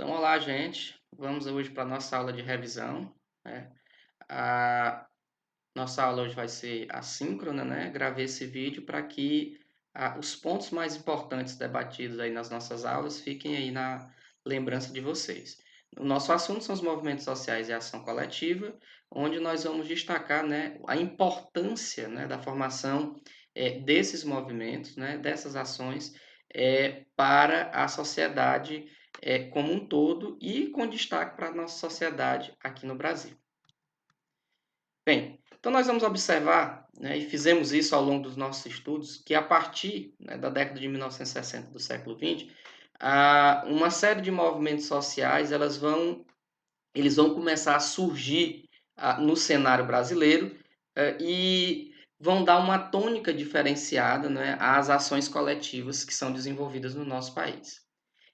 Então, olá, gente. Vamos hoje para a nossa aula de revisão, né? A nossa aula hoje vai ser assíncrona, né? Gravei esse vídeo para que os pontos mais importantes debatidos aí nas nossas aulas fiquem aí na lembrança de vocês. O nosso assunto são os movimentos sociais e a ação coletiva, onde nós vamos destacar, né, a importância, né, da formação desses movimentos, né, dessas ações para a sociedade como um todo e com destaque para a nossa sociedade aqui no Brasil. Bem, então nós vamos observar, né, e fizemos isso ao longo dos nossos estudos, que a partir, né, da década de 1960 do século XX, uma série de movimentos sociais eles vão começar a surgir no cenário brasileiro e vão dar uma tônica diferenciada, né, às ações coletivas que são desenvolvidas no nosso país.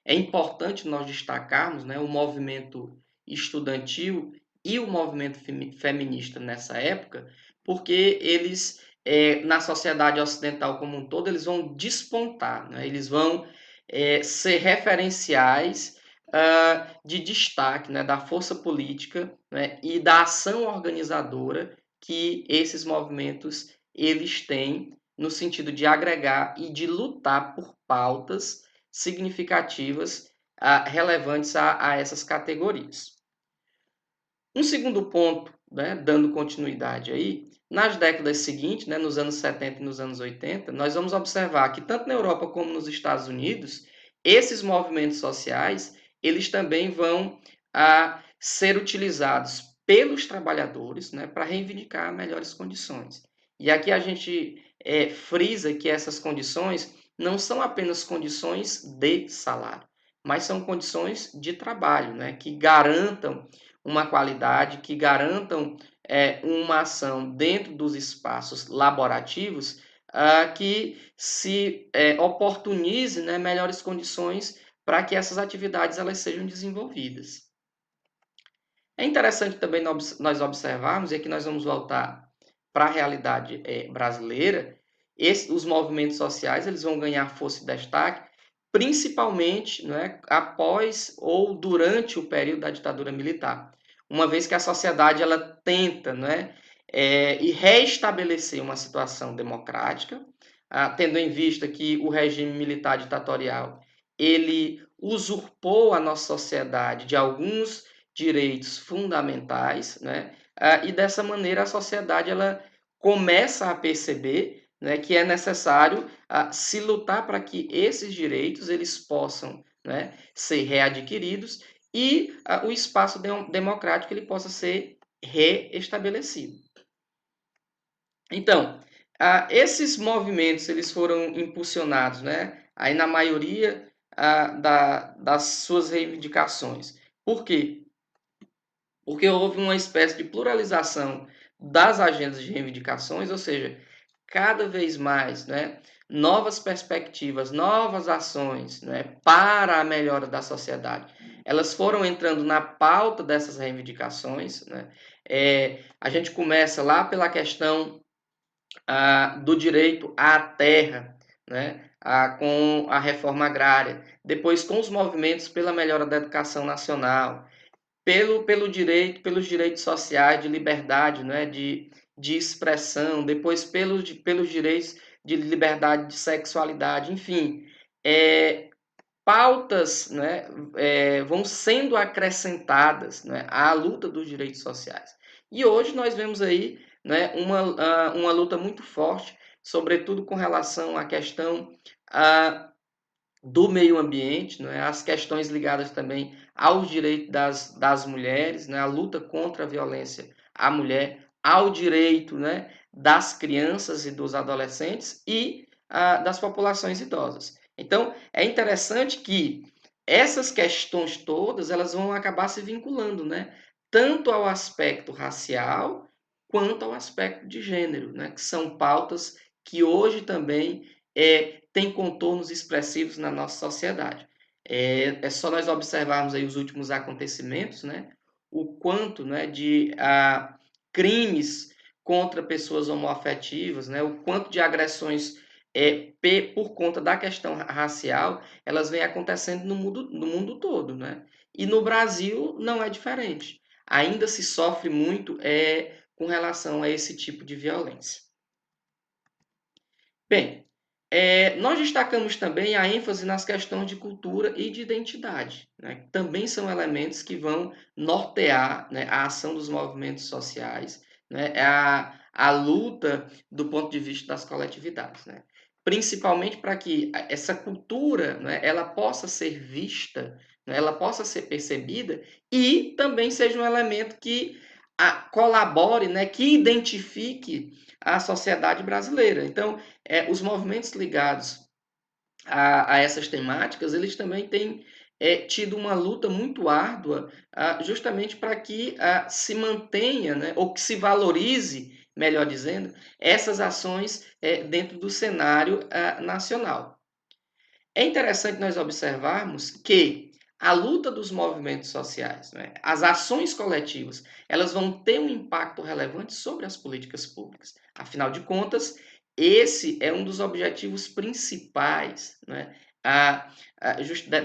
É importante nós destacarmos, né, o movimento estudantil e o movimento feminista nessa época, porque eles, na sociedade ocidental como um todo, eles vão despontar, né? Eles vão ser referenciais de destaque, né, da força política, né, e da ação organizadora que esses movimentos eles têm no sentido de agregar e de lutar por pautas significativas relevantes a essas categorias. Um segundo ponto, né, dando continuidade aí, nas décadas seguintes, né, nos anos 70 e nos anos 80, nós vamos observar que tanto na Europa como nos Estados Unidos, esses movimentos sociais, eles também vão ser utilizados pelos trabalhadores, né, para reivindicar melhores condições. E aqui a gente frisa que essas condições não são apenas condições de salário, mas são condições de trabalho, né, que garantam uma qualidade, que garantam uma ação dentro dos espaços laborativos que se oportunize, né, melhores condições para que essas atividades elas sejam desenvolvidas. É interessante também nós observarmos, e aqui nós vamos voltar para a realidade brasileira, os movimentos sociais eles vão ganhar força e destaque, principalmente, né, após ou durante o período da ditadura militar, uma vez que a sociedade ela tenta, né, e reestabelecer uma situação democrática, tendo em vista que o regime militar ditatorial ele usurpou a nossa sociedade de alguns direitos fundamentais, né? E dessa maneira a sociedade ela começa a perceber, né, que é necessário se lutar para que esses direitos eles possam, né, ser readquiridos e o espaço democrático ele possa ser reestabelecido. Então, esses movimentos eles foram impulsionados, né, aí na maioria das suas reivindicações. Por quê? Porque houve uma espécie de pluralização das agendas de reivindicações, ou seja, cada vez mais, né, novas perspectivas, novas ações, né, para a melhora da sociedade. Elas foram entrando na pauta dessas reivindicações. Né? A gente começa lá pela questão do direito à terra, né? Com a reforma agrária, depois com os movimentos pela melhora da educação nacional, pelos direitos sociais de liberdade, né, de expressão, depois pelos direitos de liberdade de sexualidade, enfim, pautas, né, vão sendo acrescentadas, né, à luta dos direitos sociais. E hoje nós vemos aí, né, uma luta muito forte, sobretudo com relação à questão do meio ambiente, né, as questões ligadas também aos direitos das mulheres, né, a luta contra a violência à mulher, ao direito, né, das crianças e dos adolescentes e das populações idosas. Então, é interessante que essas questões todas elas vão acabar se vinculando, né, tanto ao aspecto racial quanto ao aspecto de gênero, né, que são pautas que hoje também tem contornos expressivos na nossa sociedade. É só nós observarmos aí os últimos acontecimentos, né? O quanto, né, de crimes contra pessoas homoafetivas, né? O quanto de agressões por conta da questão racial, elas vêm acontecendo no mundo todo, né? E no Brasil não é diferente. Ainda se sofre muito com relação a esse tipo de violência. Bem, nós destacamos também a ênfase nas questões de cultura e de identidade, né? Também são elementos que vão nortear, né, a ação dos movimentos sociais, né, a luta do ponto de vista das coletividades, né? Principalmente para que essa cultura, né, ela possa ser vista, né, ela possa ser percebida e também seja um elemento que colabore, né, que identifique a sociedade brasileira. Então, os movimentos ligados a essas temáticas, eles também têm tido uma luta muito árdua, justamente para que se mantenha, né, ou que se valorize, melhor dizendo, essas ações dentro do cenário nacional. É interessante nós observarmos que a luta dos movimentos sociais, né, as ações coletivas, elas vão ter um impacto relevante sobre as políticas públicas. Afinal de contas, esse é um dos objetivos principais, né,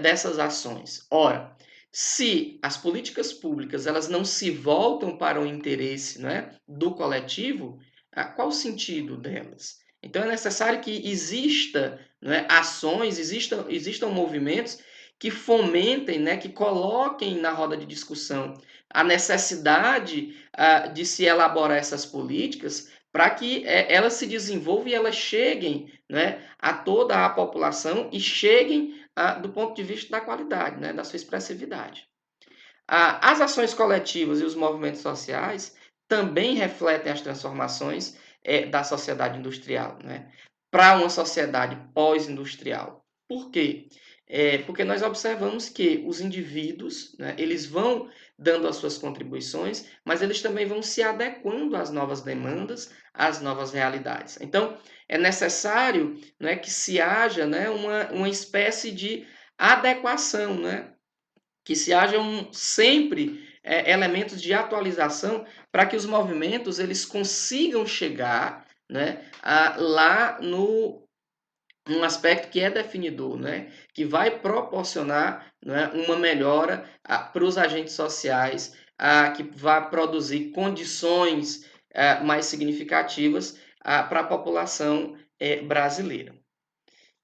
dessas ações. Ora, se as políticas públicas elas não se voltam para o interesse, né, do coletivo, qual o sentido delas? Então é necessário que exista, né, ações, existam movimentos que fomentem, né, que coloquem na roda de discussão a necessidade de se elaborar essas políticas para que elas se desenvolvam e elas cheguem, né, a toda a população e cheguem do ponto de vista da qualidade, né, da sua expressividade. As ações coletivas e os movimentos sociais também refletem as transformações da sociedade industrial, né, para uma sociedade pós-industrial. Por quê? Porque nós observamos que os indivíduos, né, eles vão dando as suas contribuições, mas eles também vão se adequando às novas demandas, às novas realidades. Então, é necessário, né, que se haja, né, uma espécie de adequação, né, que se hajam sempre elementos de atualização para que os movimentos eles consigam chegar, né, lá no um aspecto que é definidor, né, que vai proporcionar, né, uma melhora para os agentes sociais, que vai produzir condições mais significativas para a população brasileira.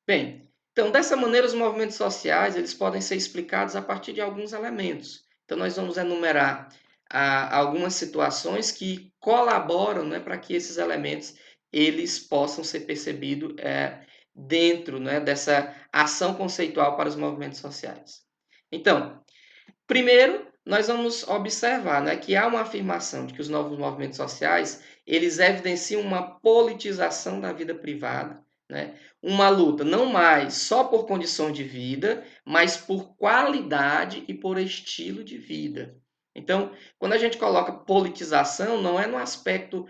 Bem, então dessa maneira os movimentos sociais eles podem ser explicados a partir de alguns elementos. Então nós vamos enumerar algumas situações que colaboram, né, para que esses elementos eles possam ser percebidos dentro, né, dessa ação conceitual para os movimentos sociais. Então, primeiro, nós vamos observar, né, que há uma afirmação de que os novos movimentos sociais, eles evidenciam uma politização da vida privada, né? Uma luta não mais só por condição de vida, mas por qualidade e por estilo de vida. Então, quando a gente coloca politização, não é no aspecto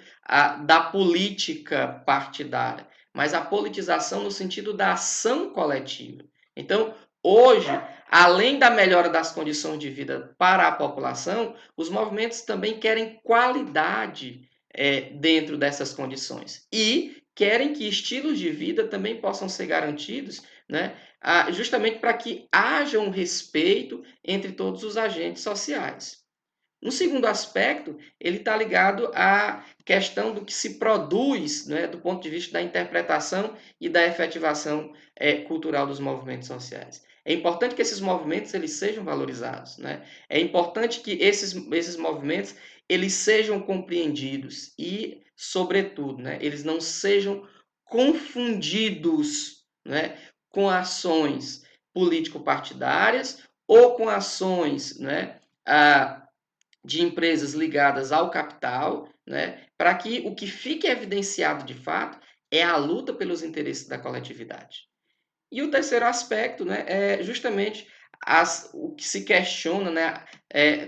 da política partidária, mas a politização no sentido da ação coletiva. Então, hoje, além da melhora das condições de vida para a população, os movimentos também querem qualidade dentro dessas condições e querem que estilos de vida também possam ser garantidos, né, justamente para que haja um respeito entre todos os agentes sociais. Um segundo aspecto, ele está ligado à questão do que se produz, né, do ponto de vista da interpretação e da efetivação cultural dos movimentos sociais. É importante que esses movimentos eles sejam valorizados, né? É importante que esses movimentos eles sejam compreendidos e, sobretudo, né, eles não sejam confundidos, né, com ações político-partidárias ou com ações, né, de empresas ligadas ao capital, né, para que o que fique evidenciado de fato é a luta pelos interesses da coletividade. E o terceiro aspecto, né, é justamente o que se questiona, né,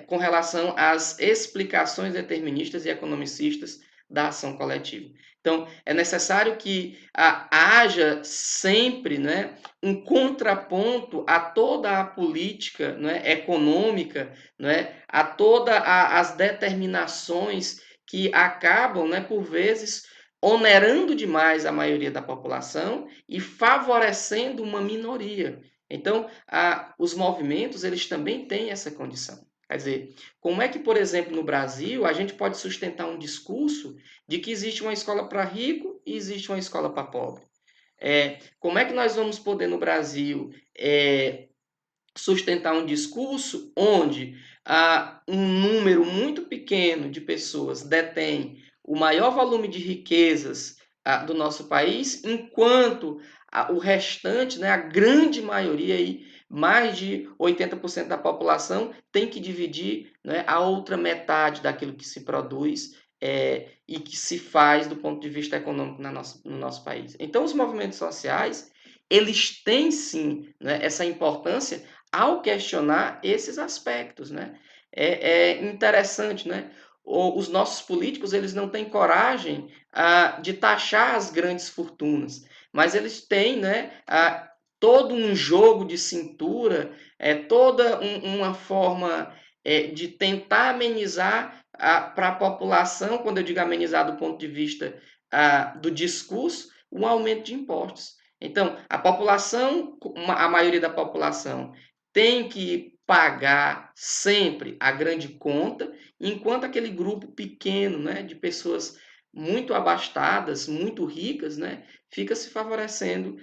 com relação às explicações deterministas e economicistas da ação coletiva. Então, é necessário que haja sempre, né, um contraponto a toda a política, né, econômica, né, a todas as determinações que acabam, né, por vezes, onerando demais a maioria da população e favorecendo uma minoria. Então, os movimentos, eles também têm essa condição. Quer dizer, como é que, por exemplo, no Brasil, a gente pode sustentar um discurso de que existe uma escola para rico e existe uma escola para pobre? Como é que nós vamos poder, no Brasil, sustentar um discurso onde um número muito pequeno de pessoas detém o maior volume de riquezas do nosso país, enquanto o restante, né, a grande maioria, aí, mais de 80% da população, tem que dividir, né, a outra metade daquilo que se produz e que se faz do ponto de vista econômico no nosso país. Então, os movimentos sociais, eles têm sim, né, essa importância ao questionar esses aspectos, né? É interessante, né? Os nossos políticos, eles não têm coragem de taxar as grandes fortunas, mas eles têm, né, todo um jogo de cintura, toda uma forma de tentar amenizar para a população, quando eu digo amenizar do ponto de vista do discurso, um aumento de impostos. Então, a população, a maioria da população, tem que pagar sempre a grande conta, enquanto aquele grupo pequeno, né, de pessoas muito abastadas, muito ricas, né, fica se favorecendo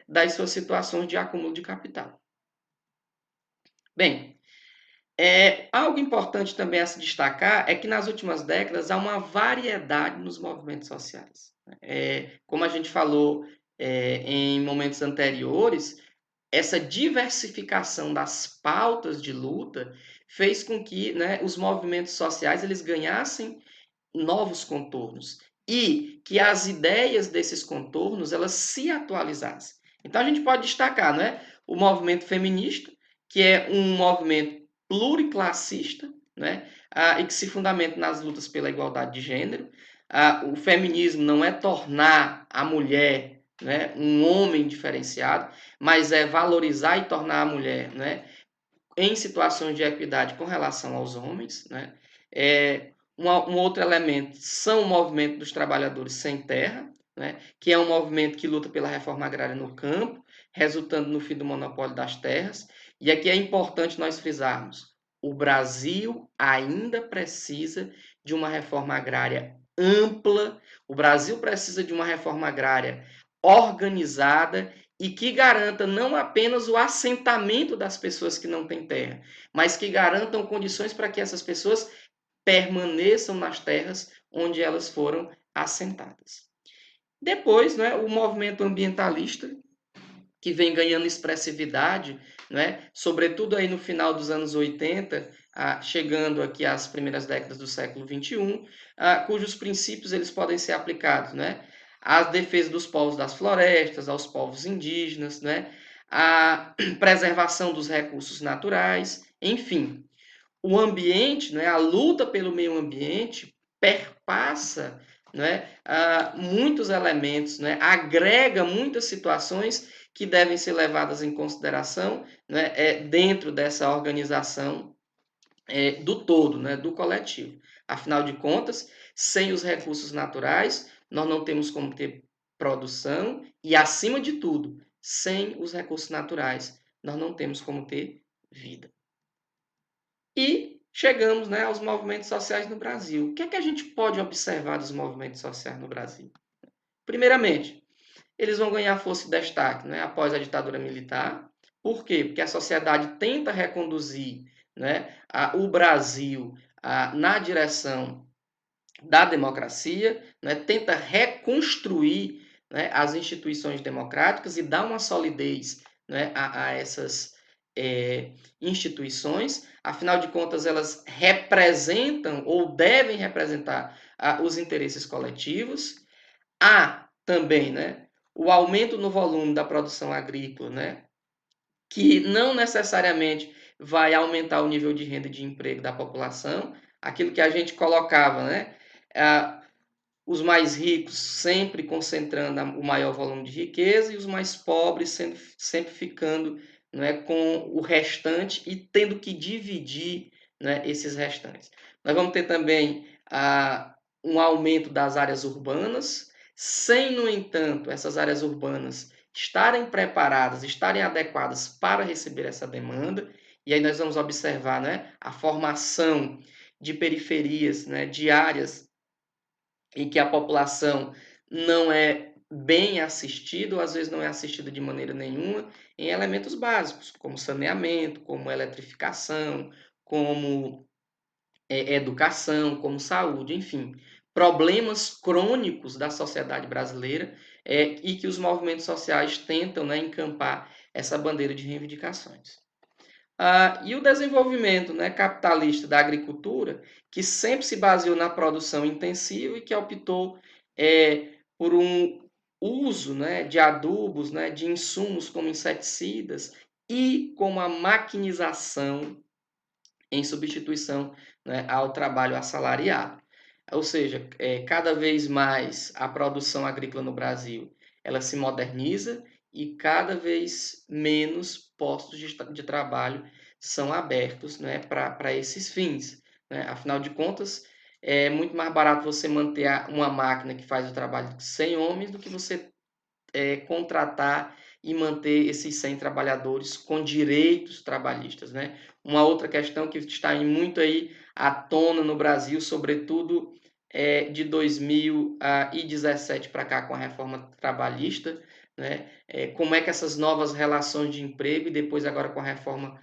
das suas situações de acúmulo de capital. Bem, algo importante também a se destacar é que nas últimas décadas há uma variedade nos movimentos sociais. Como a gente falou em momentos anteriores, essa diversificação das pautas de luta fez com que, né, os movimentos sociais eles ganhassem novos contornos e que as ideias desses contornos elas se atualizassem. Então a gente pode destacar, né, o movimento feminista, que é um movimento pluriclassista, né, e que se fundamenta nas lutas pela igualdade de gênero. O feminismo não é tornar a mulher, né, um homem diferenciado, mas é valorizar e tornar a mulher, né, em situações de equidade com relação aos homens, né? Um outro elemento são o movimento dos trabalhadores sem terra, né? Que é um movimento que luta pela reforma agrária no campo, resultando no fim do monopólio das terras. E aqui é importante nós frisarmos: o Brasil ainda precisa de uma reforma agrária ampla, o Brasil precisa de uma reforma agrária organizada e que garanta não apenas o assentamento das pessoas que não têm terra, mas que garantam condições para que essas pessoas permaneçam nas terras onde elas foram assentadas. Depois, né, o movimento ambientalista, que vem ganhando expressividade, né, sobretudo aí no final dos anos 80, chegando aqui às primeiras décadas do século 21, cujos princípios eles podem ser aplicados, né, à defesa dos povos das florestas, aos povos indígenas, né, à preservação dos recursos naturais, enfim. O ambiente, né, a luta pelo meio ambiente perpassa, né, muitos elementos, né, agrega muitas situações que devem ser levadas em consideração, né, dentro dessa organização do todo, né, do coletivo. Afinal de contas, sem os recursos naturais, nós não temos como ter produção e, acima de tudo, sem os recursos naturais, nós não temos como ter vida. E chegamos, né, aos movimentos sociais no Brasil. O que é que a gente pode observar dos movimentos sociais no Brasil? Primeiramente, eles vão ganhar força e destaque, né, após a ditadura militar. Por quê? Porque a sociedade tenta reconduzir, né, o Brasil na direção da democracia, né, tenta reconstruir, né, as instituições democráticas e dar uma solidez, né, a essas instituições. Afinal de contas, elas representam ou devem representar os interesses coletivos. Há também, né, o aumento no volume da produção agrícola, né, que não necessariamente vai aumentar o nível de renda e de emprego da população, aquilo que a gente colocava, né, os mais ricos sempre concentrando o maior volume de riqueza e os mais pobres sempre ficando, né, com o restante e tendo que dividir, né, esses restantes. Nós vamos ter também um aumento das áreas urbanas, sem, no entanto, essas áreas urbanas estarem preparadas, estarem adequadas para receber essa demanda. E aí nós vamos observar, né, a formação de periferias, né, de áreas em que a população não é bem assistida, ou às vezes não é assistida de maneira nenhuma, em elementos básicos, como saneamento, como eletrificação, como educação, como saúde, enfim, problemas crônicos da sociedade brasileira, e que os movimentos sociais tentam, né, encampar essa bandeira de reivindicações. E o desenvolvimento, né, capitalista da agricultura, que sempre se baseou na produção intensiva e que optou por um uso, né, de adubos, né, de insumos como inseticidas e como a maquinização em substituição, né, ao trabalho assalariado. Ou seja, cada vez mais a produção agrícola no Brasil ela se moderniza e cada vez menos postos de trabalho são abertos, né, para esses fins. Né? Afinal de contas, é muito mais barato você manter uma máquina que faz o trabalho de 100 homens do que você contratar e manter esses 100 trabalhadores com direitos trabalhistas, né? Uma outra questão que está muito aí à tona no Brasil, sobretudo de 2017 para cá com a reforma trabalhista, né? Como é que essas novas relações de emprego e depois agora com a reforma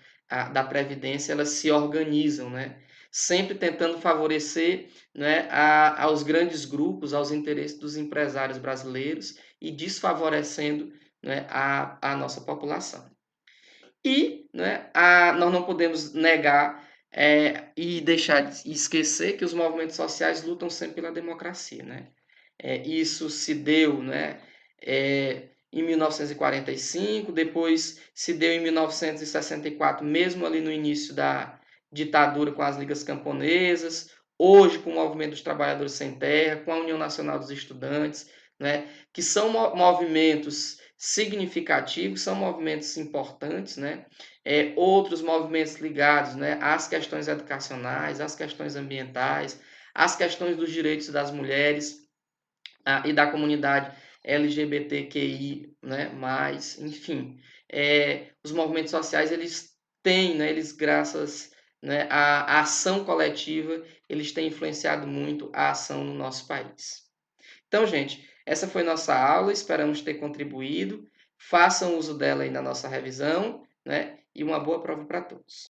da Previdência, elas se organizam, né? Sempre tentando favorecer, né, aos grandes grupos, aos interesses dos empresários brasileiros e desfavorecendo, né, a nossa população. E, né, nós não podemos negar e deixar de esquecer que os movimentos sociais lutam sempre pela democracia. Né? Isso se deu, né, em 1945, depois se deu em 1964, mesmo ali no início da ditadura com as ligas camponesas, hoje com o Movimento dos Trabalhadores Sem Terra, com a União Nacional dos Estudantes, né, que são movimentos significativos, são movimentos importantes, né? Outros movimentos ligados, né, às questões educacionais, às questões ambientais, às questões dos direitos das mulheres e da comunidade LGBTQI, né, mais, enfim. Os movimentos sociais, eles têm, né, eles graças, né, à ação coletiva, eles têm influenciado muito a ação no nosso país. Então, gente, essa foi nossa aula, esperamos ter contribuído. Façam uso dela aí na nossa revisão, né? E uma boa prova para todos.